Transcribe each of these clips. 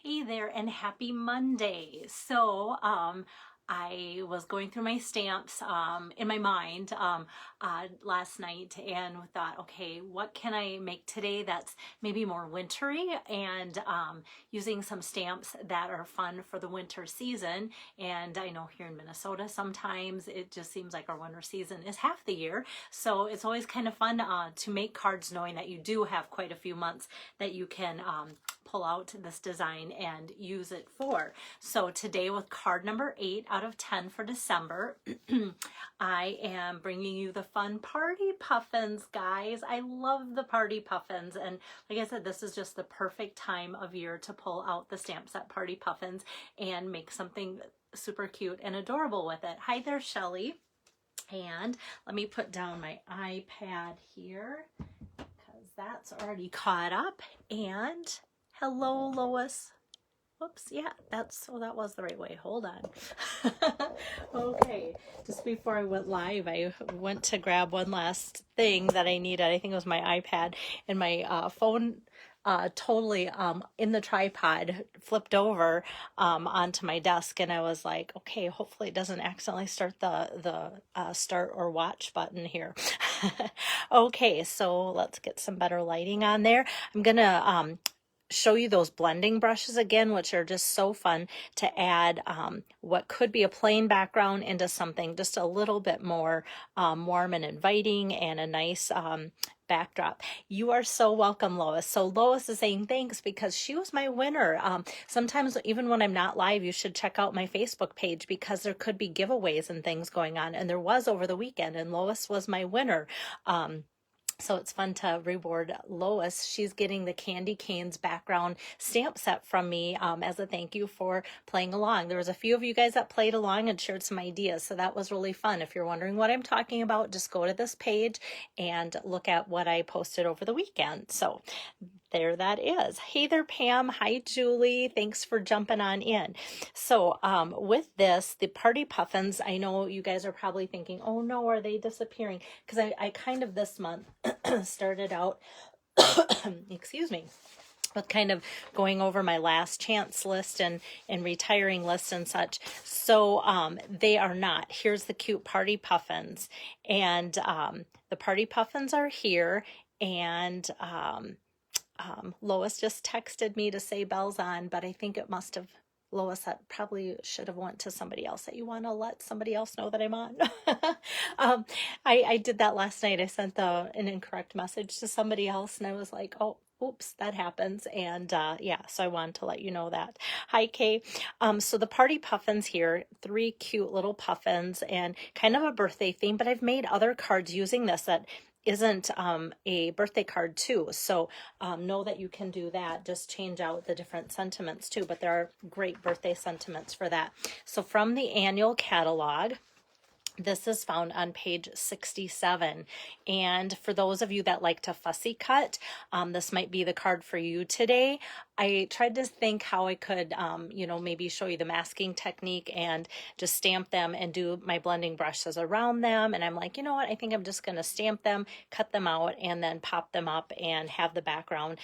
Hey there and happy Monday. I was going through my stamps in my mind last night and thought, okay, what can I make today that's maybe more wintry and using some stamps that are fun for the winter season. And I know here in Minnesota, sometimes it just seems like our winter season is half the year. So it's always kind of fun to make cards knowing that you do have quite a few months that you can pull out this design and use it for. So today with card number 8 out of 10 for December, I am bringing you the fun Party Puffins, guys. I love the Party Puffins. And like I said, this is just the perfect time of year to pull out the stamp set Party Puffins and make something super cute and adorable with it. Hi there, Shelly. And let me put down my iPad here because that's already caught up. And hello, Lois. Whoops, yeah, that was the right way. Hold on. Okay, just before I went live, I went to grab one last thing that I needed. I think it was my iPad and my phone totally in the tripod flipped over onto my desk, and I was like, okay, hopefully it doesn't accidentally start the start or watch button here. Okay, so let's get some better lighting on there. I'm gonna show you those blending brushes again, which are just so fun to add what could be a plain background into something just a little bit more warm and inviting and a nice backdrop. You are so welcome, Lois. So Lois is saying thanks because she was my winner. Sometimes even when I'm not live, you should check out my Facebook page because there could be giveaways and things going on, and there was over the weekend, and Lois was my winner. So it's fun to reward Lois. She's getting the Candy Canes background stamp set from me as a thank you for playing along. There was a few of you guys that played along and shared some ideas, so that was really fun. If you're wondering what I'm talking about, just go to this page and look at what I posted over the weekend. So there that is. Hey there, Pam. Hi, Julie. Thanks for jumping on in. So with this, the Party Puffins, I know you guys are probably thinking, oh no, are they disappearing? Because I kind of this month started out, excuse me, with kind of going over my last chance list and retiring list and such. So they are not. Here's the cute Party Puffins. And the Party Puffins are here. And Lois just texted me to say bells on, but I think it must have, Lois, that probably should have went to somebody else, that you want to let somebody else know that I'm on. I did that last night. I sent an incorrect message to somebody else, and I was like, oh, oops, that happens. And yeah, so I wanted to let you know that. Hi, Kay. So the Party Puffins here, 3 cute little puffins and kind of a birthday theme, but I've made other cards using this that isn't a birthday card too. So know that you can do that. Just change out the different sentiments too, but there are great birthday sentiments for that. So from the annual catalog, this is found on page 67. And for those of you that like to fussy cut, this might be the card for you today. I tried to think how I could, maybe show you the masking technique and just stamp them and do my blending brushes around them. And I'm like, you know what? I think I'm just going to stamp them, cut them out, and then pop them up and have the background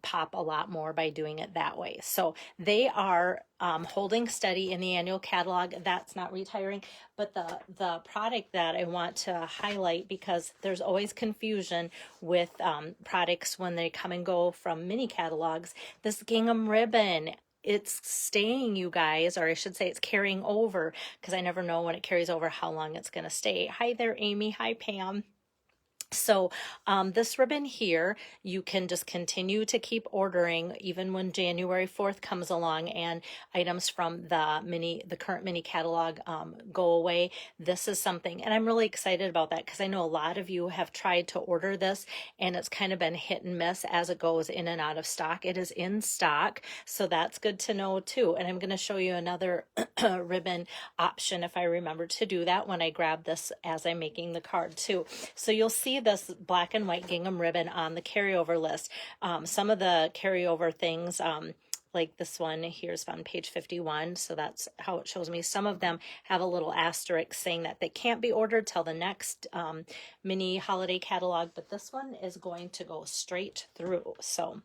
pop a lot more by doing it that way. So they are holding steady in the annual catalog. That's not retiring, but the product that I want to highlight, because there's always confusion with products when they come and go from mini catalogs. This gingham ribbon, it's staying, you guys, or I should say it's carrying over, because I never know when it carries over how long it's going to stay. Hi there, Amy. Hi, Pam. So this ribbon here, you can just continue to keep ordering even when January 4th comes along and items from the current mini catalog go away. This is something, and I'm really excited about that because I know a lot of you have tried to order this and it's kind of been hit and miss as it goes in and out of stock. It is in stock, so that's good to know too. And I'm going to show you another ribbon option if I remember to do that when I grab this as I'm making the card too. So you'll see this black and white gingham ribbon on the carryover list. Some of the carryover things, like this one here is on page 51, so that's how it shows me. Some of them have a little asterisk saying that they can't be ordered till the next mini holiday catalog, but this one is going to go straight through. So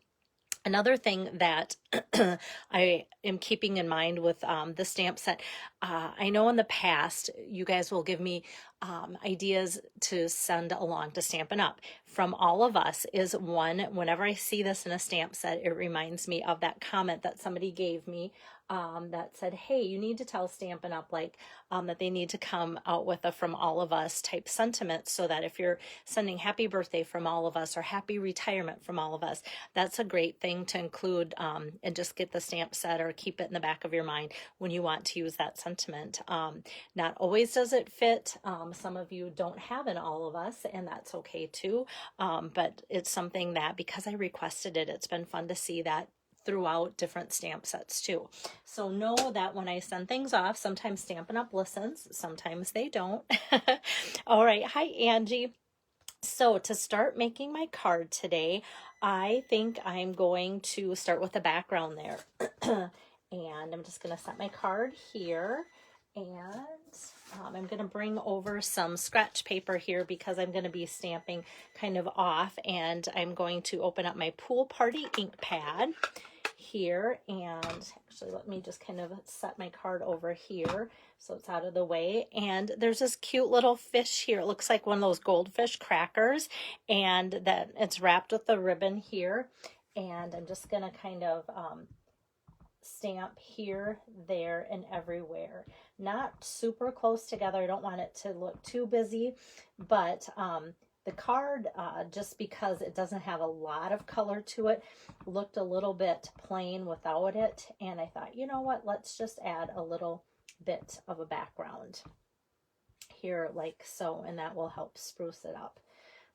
another thing that I am keeping in mind with the stamp set. I know in the past you guys will give me ideas to send along to Stampin' Up. From all of us is one, whenever I see this in a stamp set, it reminds me of that comment that somebody gave me that said, hey, you need to tell Stampin' Up! Like that they need to come out with a from all of us type sentiment, so that if you're sending happy birthday from all of us or happy retirement from all of us, that's a great thing to include and just get the stamp set or keep it in the back of your mind when you want to use that sentiment. Not always does it fit. Some of you don't have an all of us, and that's okay too. But it's something that, because I requested it, it's been fun to see that throughout different stamp sets too. So know that when I send things off, sometimes Stampin' Up! Listens, sometimes they don't. All right. Hi, Angie. So to start making my card today, I think I'm going to start with the background there. And I'm just going to set my card here. And I'm going to bring over some scratch paper here because I'm going to be stamping kind of off. And I'm going to open up my Pool Party ink pad here, and actually let me just kind of set my card over here so it's out of the way. And there's this cute little fish here. It looks like one of those goldfish crackers, and that it's wrapped with a ribbon here. And I'm just gonna kind of stamp here, there, and everywhere. Not super close together. I don't want it to look too busy, but the card, just because it doesn't have a lot of color to it, looked a little bit plain without it. And I thought, you know what, let's just add a little bit of a background here like so, and that will help spruce it up.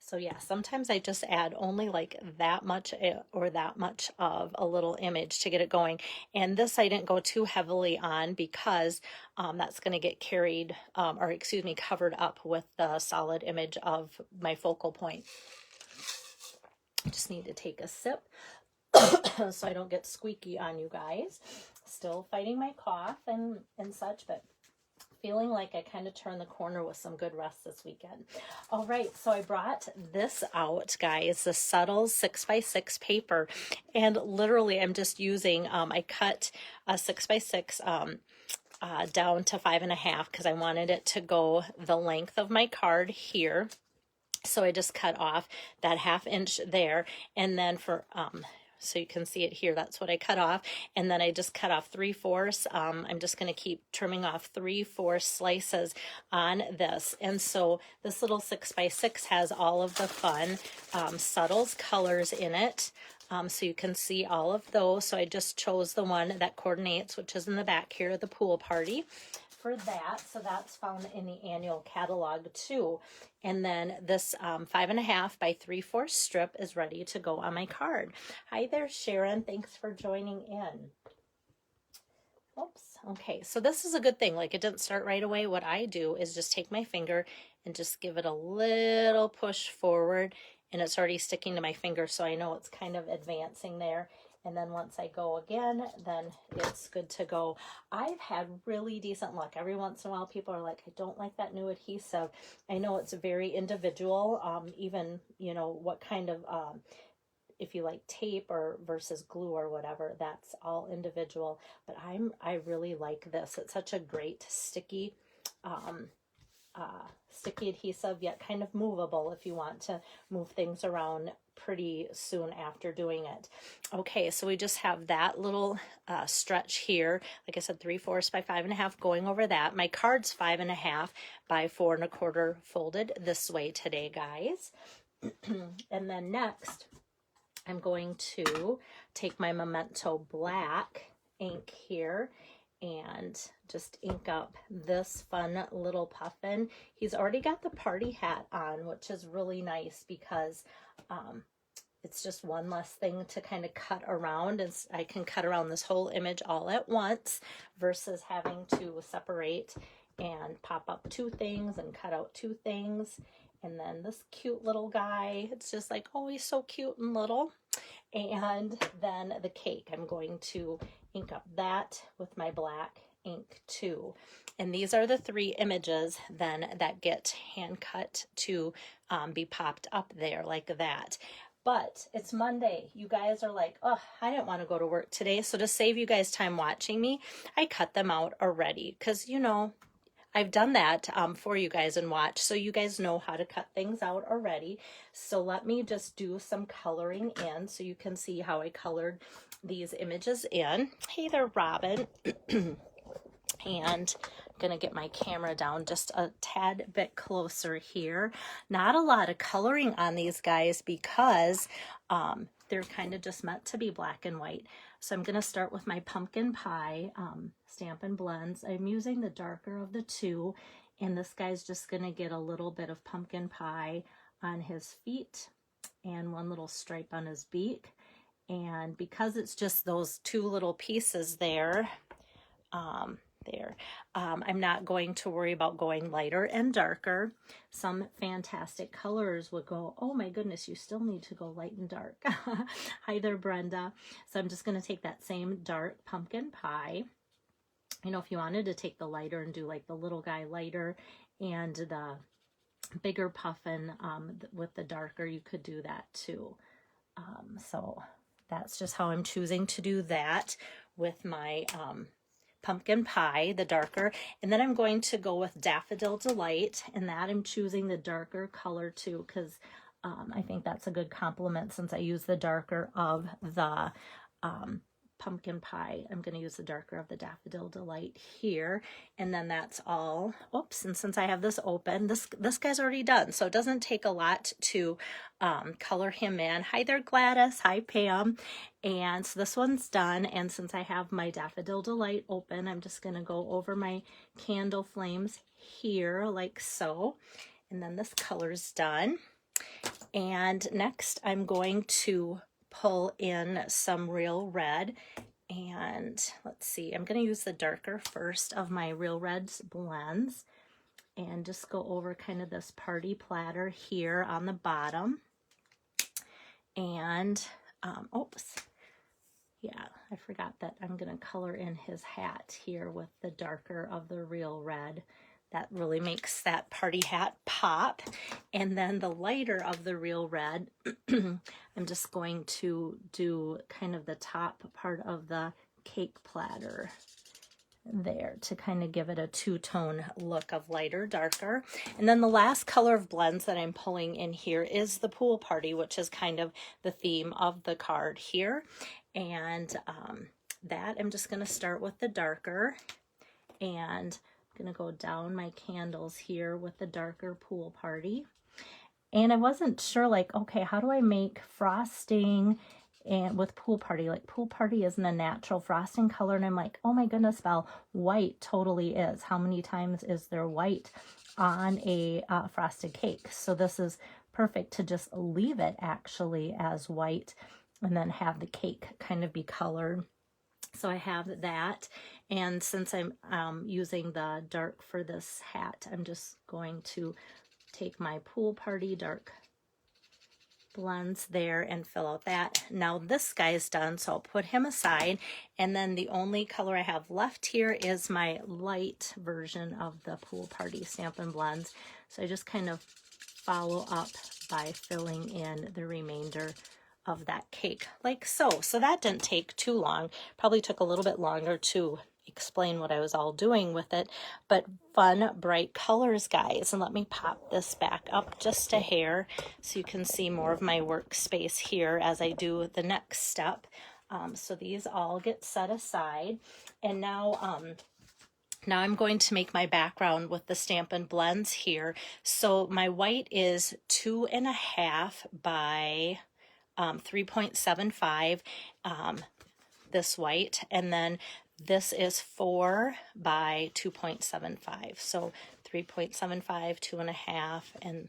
So yeah, sometimes I just add only like that much or that much of a little image to get it going. And this I didn't go too heavily on because that's going to get carried, or excuse me, covered up with the solid image of my focal point. I just need to take a sip so I don't get squeaky on you guys. Still fighting my cough and such, but feeling like I kind of turned the corner with some good rest this weekend. All right, so I brought this out, guys, the Subtle 6x6 paper, and literally I'm just using, I cut a 6x6 down to 5.5 because I wanted it to go the length of my card here. So I just cut off that 1/2 inch there, and then for so you can see it here, that's what I cut off. And then I just cut off 3/4. I'm just going to keep trimming off 3/4 slices on this. And so this little 6x6 has all of the fun subtles colors in it. So you can see all of those. So I just chose the one that coordinates, which is in the back here, the Pool Party, for that. So that's found in the annual catalog too. And then this 5.5 by 3/4 strip is ready to go on my card. Hi there, Sharon. Thanks for joining in. Oops. Okay, so this is a good thing. Like, it didn't start right away. What I do is just take my finger and just give it a little push forward, and it's already sticking to my finger, so I know it's kind of advancing there. And then once I go again, then it's good to go. I've had really decent luck. Every once in a while, people are like, I don't like that new adhesive. I know it's very individual, even, you know, what kind of, if you like tape or versus glue or whatever, that's all individual. But I really like this. It's such a great sticky, sticky adhesive, yet kind of movable if you want to move things around pretty soon after doing it. Okay, so we just have that little stretch here. Like I said, 3/4 by 5.5 going over that. My card's 5.5 by 4.25 folded this way today, guys. And then next, I'm going to take my Memento Black ink here and just ink up this fun little puffin. He's already got the party hat on, which is really nice because it's just one less thing to kind of cut around, and I can cut around this whole image all at once versus having to separate and pop up 2 things and cut out 2 things. And then this cute little guy, it's just like, oh, he's so cute and little. And then the cake, I'm going to ink up that with my black ink too. And these are the 3 images then that get hand cut to be popped up there like that. But it's Monday. You guys are like, oh, I didn't want to go to work today. So to save you guys time watching me, I cut them out already because, you know, I've done that for you guys and watch, so you guys know how to cut things out already. So let me just do some coloring in so you can see how I colored these images in. Hey there, Robin. And I'm gonna get my camera down just a tad bit closer here. Not a lot of coloring on these guys because they're kind of just meant to be black and white. So I'm gonna start with my pumpkin pie Stampin' Blends. I'm using the darker of the two, and this guy's just gonna get a little bit of pumpkin pie on his feet and one little stripe on his beak. And because it's just those two little pieces there, I'm not going to worry about going lighter and darker. Some fantastic colors would go, oh my goodness, you still need to go light and dark. Hi there, Brenda. So I'm just going to take that same dark pumpkin pie. You know, if you wanted to take the lighter and do like the little guy lighter and the bigger puffin with the darker, you could do that too. So that's just how I'm choosing to do that with my pumpkin pie, the darker. And then I'm going to go with Daffodil Delight, and that I'm choosing the darker color too, because I think that's a good complement since I use the darker of the pumpkin pie. I'm going to use the darker of the Daffodil Delight here, and then that's all. Oops, and since I have this open, this guy's already done, so it doesn't take a lot to color him in. Hi there, Gladys. Hi, Pam. And so this one's done, and since I have my Daffodil Delight open, I'm just going to go over my candle flames here like so, and then this color's done. And next I'm going to pull in some Real Red, and let's see, I'm going to use the darker first of my Real Red's blends and just go over kind of this party platter here on the bottom. And oops, yeah, I forgot that I'm going to color in his hat here with the darker of the Real Red. That really makes that party hat pop. And then the lighter of the Real Red, I'm just going to do kind of the top part of the cake platter there to kind of give it a two-tone look of lighter, darker. And then the last color of blends that I'm pulling in here is the Pool Party, which is kind of the theme of the card here. And that I'm just going to start with the darker, and I'm going to go down my candles here with the darker Pool Party. And I wasn't sure, like, okay, how do I make frosting and with Pool Party? Like, Pool Party isn't a natural frosting color, and I'm like, oh my goodness, Val, white totally is. How many times is there white on a frosted cake? So this is perfect to just leave it actually as white and then have the cake kind of be colored. So I have that, and since I'm using the dark for this hat, I'm just going to take my Pool Party dark blends there and fill out that. Now this guy's done, so I'll put him aside, and then the only color I have left here is my light version of the Pool Party Stampin' Blends. So I just kind of follow up by filling in the remainder of that cake like so. So that didn't take too long. Probably took a little bit longer to explain what I was all doing with it, but fun, bright colors, guys. And let me pop this back up just a hair so you can see more of my workspace here as I do the next step. So these all get set aside, and now I'm going to make my background with the Stampin' Blends here. So my white is 2.5 by 3.75, this white, and then this is 4 by 2.75. So 3.75, 2.5, and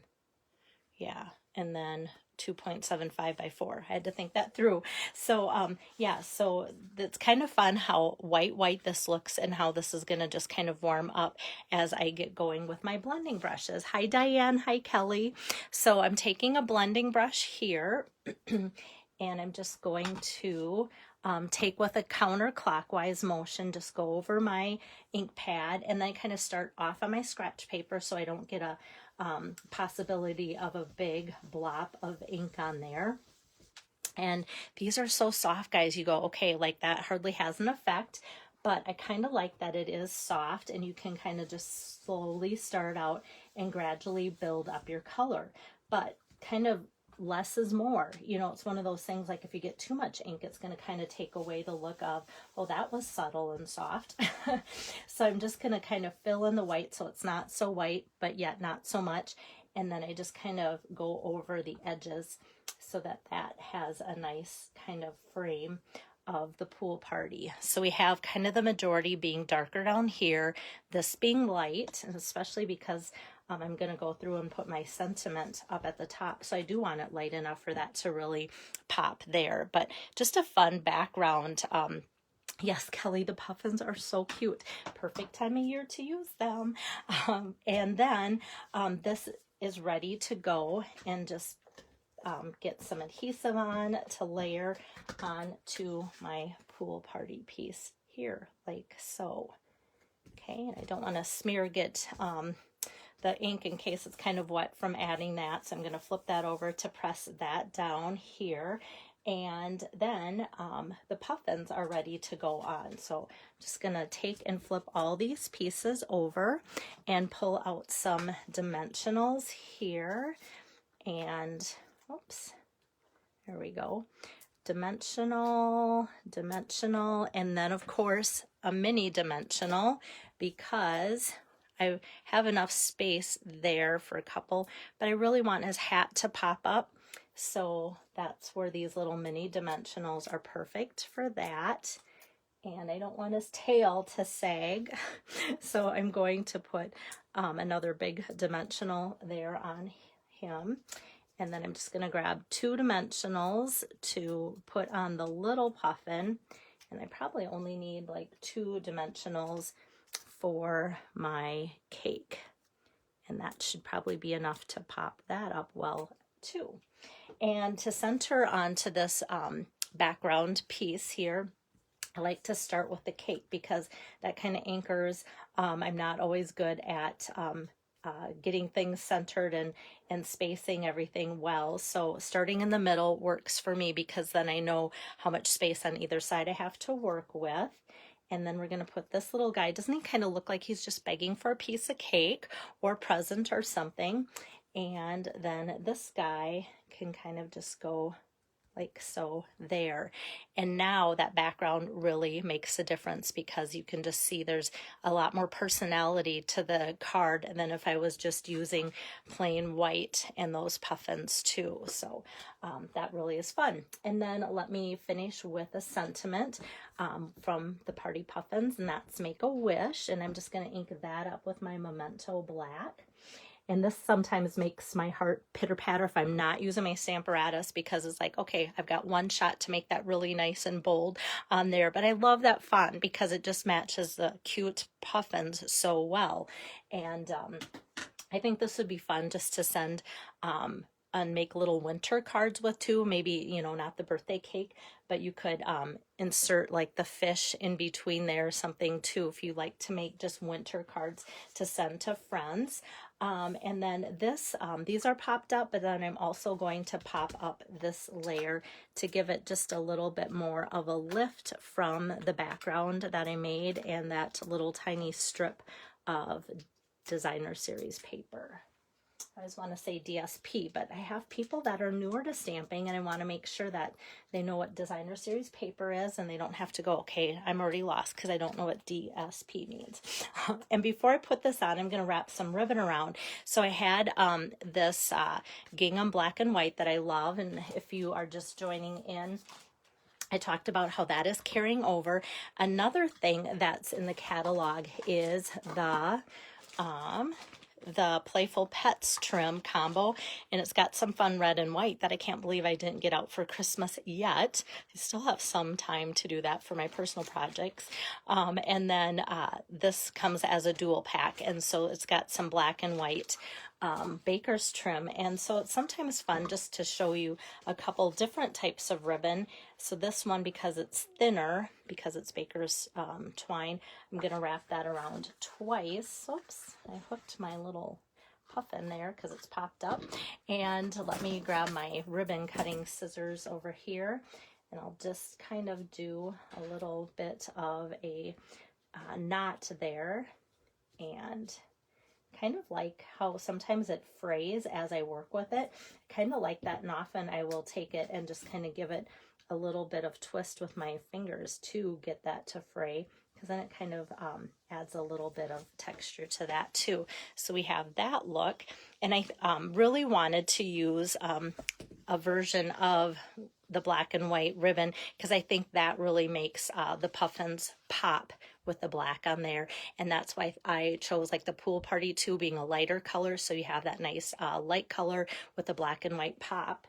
yeah, and then 2.75 by 4. I had to think that through. So yeah, so it's kind of fun how white this looks and how this is going to just kind of warm up as I get going with my blending brushes. Hi Diane, hi Kelly. So I'm taking a blending brush here and I'm just going to take with a counterclockwise motion, just go over my ink pad and then kind of start off on my scratch paper so I don't get a possibility of a big blob of ink on there. And these are so soft, guys. You go, okay, like that hardly has an effect, but I kind of like that it is soft, and you can kind of just slowly start out and gradually build up your color. But kind of less is more. You know, it's one of those things, like if you get too much ink, it's going to kind of take away the look of, oh, that was subtle and soft. So I'm just going to kind of fill in the white so it's not so white, but yet not so much. And then I just kind of go over the edges so that that has a nice kind of frame of the pool party. So we have kind of the majority being darker down here, this being light, and especially because I'm going to go through and put my sentiment up at the top. So I do want it light enough for that to really pop there. But just a fun background. Yes, Kelly, the puffins are so cute. Perfect time of year to use them. And then this is ready to go, and just get some adhesive on to layer onto my pool party piece here, like so. Okay, and I don't want to get the ink in case it's kind of wet from adding that, so I'm going to flip that over to press that down here. And then the puffins are ready to go on. So I'm just going to take and flip all these pieces over and pull out some dimensionals here. And oops, there we go. Dimensional, and then of course a mini dimensional, because I have enough space there for a couple, but I really want his hat to pop up. So that's where these little mini dimensionals are perfect for that. And I don't want his tail to sag. So I'm going to put another big dimensional there on him. And then I'm just going to grab 2 dimensionals to put on the little puffin. And I probably only need like 2 dimensionals for my cake. And that should probably be enough to pop that up well too. And to center onto this background piece here, I like to start with the cake because that kind of anchors. I'm not always good at getting things centered and spacing everything well. So starting in the middle works for me because then I know how much space on either side I have to work with. And then we're going to put this little guy. Doesn't he kind of look like he's just begging for a piece of cake or present or something? And then this guy can kind of just go like so there. And now that background really makes a difference because you can just see there's a lot more personality to the card than if I was just using plain white and those puffins too. So that really is fun. And then let me finish with a sentiment from the Party Puffins, and that's Make a Wish. And I'm just going to ink that up with my Memento Black. And this sometimes makes my heart pitter patter if I'm not using my Stamparatus, because it's like, okay, I've got one shot to make that really nice and bold on there. But I love that font because it just matches the cute puffins so well. And I think this would be fun just to send and make little winter cards with too. Maybe, you know, not the birthday cake, but you could insert like the fish in between there or something too, if you like to make just winter cards to send to friends. And then this, these are popped up, but then I'm also going to pop up this layer to give it just a little bit more of a lift from the background that I made and that little tiny strip of designer series paper. I always want to say DSP, but I have people that are newer to stamping and I want to make sure that they know what designer series paper is and they don't have to go, okay, I'm already lost because I don't know what DSP means. And before I put this on, I'm going to wrap some ribbon around. So I had this gingham black and white that I love, and if you are just joining in, I talked about how that is carrying over. Another thing that's in the catalog is the Playful Pets trim combo, and it's got some fun red and white that I can't believe I didn't get out for Christmas yet. I still have some time to do that for my personal projects. And then this comes as a dual pack, and so it's got some black and white baker's trim, and so it's sometimes fun just to show you a couple different types of ribbon. So this one, because it's thinner, because it's baker's twine, I'm going to wrap that around twice. Oops, I hooked my little puffin there because it's popped up. And let me grab my ribbon cutting scissors over here, and I'll just kind of do a little bit of a knot there, and kind of like how sometimes it frays as I work with it, kind of like that, and often I will take it and just kind of give it a little bit of twist with my fingers to get that to fray, because then it kind of adds a little bit of texture to that too. So we have that look, and I really wanted to use a version of the black and white ribbon because I think that really makes the puffins pop with the black on there, and that's why I chose like the pool party too, being a lighter color, so you have that nice light color with the black and white pop.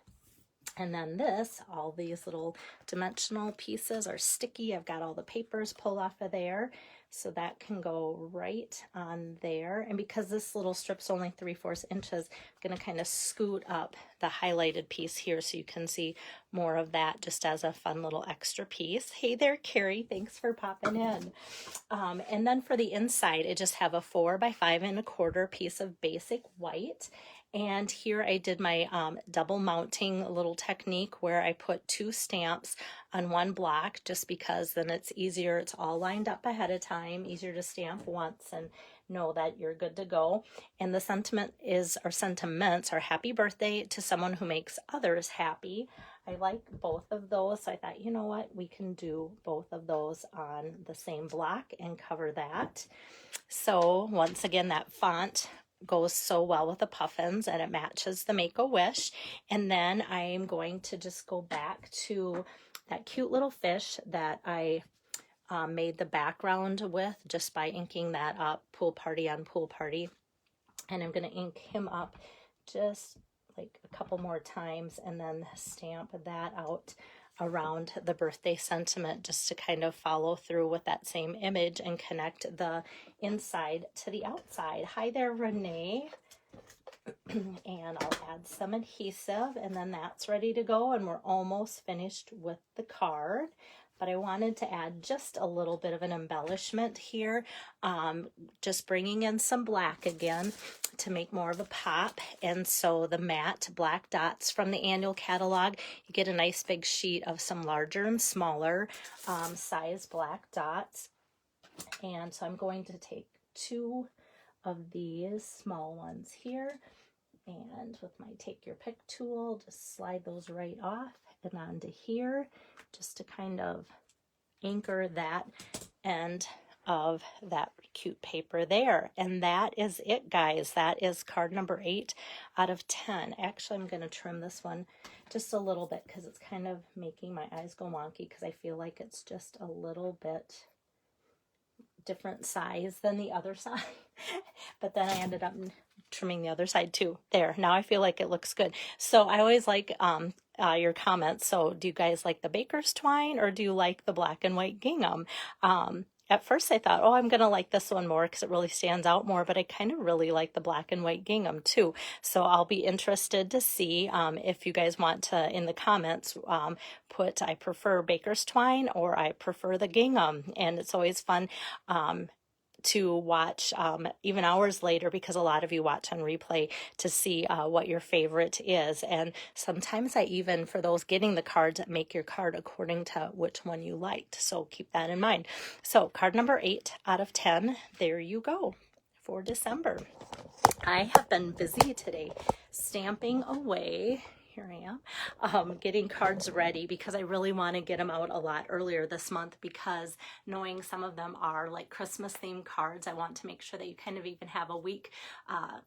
And then this, all these little dimensional pieces are sticky. I've got all the papers pulled off of there, so that can go right on there. And because this little strip's only 3/4 inches, I'm going to kind of scoot up the highlighted piece here so you can see more of that just as a fun little extra piece. Hey there, Carrie. Thanks for popping in. And then for the inside, I just have a 4 by 5 1/4 piece of basic white. And here I did my double mounting little technique where I put 2 stamps on 1 block, just because then it's easier. It's all lined up ahead of time, easier to stamp once and know that you're good to go. And the sentiment is, or sentiments are, happy birthday to someone who makes others happy. I like both of those, so I thought, you know what, we can do both of those on the same block and cover that. So once again, that font goes so well with the puffins and it matches the Make-A-Wish. And then I'm going to just go back to that cute little fish that I made the background with just by inking that up, pool party on pool party. And I'm going to ink him up just like a couple more times and then stamp that out around the birthday sentiment, just to kind of follow through with that same image and connect the inside to the outside. Hi there, Renee. And I'll add some adhesive, and then that's ready to go, and we're almost finished with the card. But I wanted to add just a little bit of an embellishment here, just bringing in some black again to make more of a pop. And so the matte black dots from the annual catalog, you get a nice big sheet of some larger and smaller size black dots. And so I'm going to take 2 of these small ones here, and with my take your pick tool, just slide those right off and onto here, just to kind of anchor that end of that cute paper there. And that is it, guys. That is card number 8 out of 10. Actually, I'm going to trim this one just a little bit because it's kind of making my eyes go wonky, because I feel like it's just a little bit different size than the other side. But then I ended up trimming the other side too. There, now I feel like it looks good. So I always like your comments. So do you guys like the baker's twine, or do you like the black and white gingham? At first I thought, oh, I'm going to like this one more because it really stands out more, but I kind of really like the black and white gingham too. So I'll be interested to see if you guys want to, in the comments, put I prefer baker's twine or I prefer the gingham. And it's always fun to watch even hours later, because a lot of you watch on replay, to see what your favorite is. And sometimes I even, for those getting the cards, make your card according to which one you liked. So keep that in mind. So card number 8 out of 10, there you go for December. I have been busy today stamping away. Here I am, getting cards ready, because I really want to get them out a lot earlier this month, because knowing some of them are like Christmas themed cards, I want to make sure that you kind of even have a week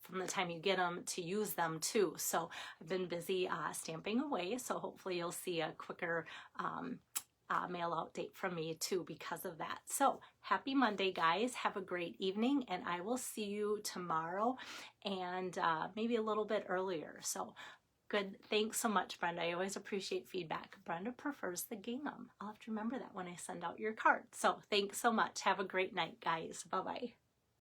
from the time you get them to use them too. So I've been busy stamping away, so hopefully you'll see a quicker mail out date from me too because of that. So happy Monday, guys. Have a great evening, and I will see you tomorrow, and maybe a little bit earlier. So good. Thanks so much, Brenda. I always appreciate feedback. Brenda prefers the gingham. I'll have to remember that when I send out your card. So thanks so much. Have a great night, guys. Bye-bye.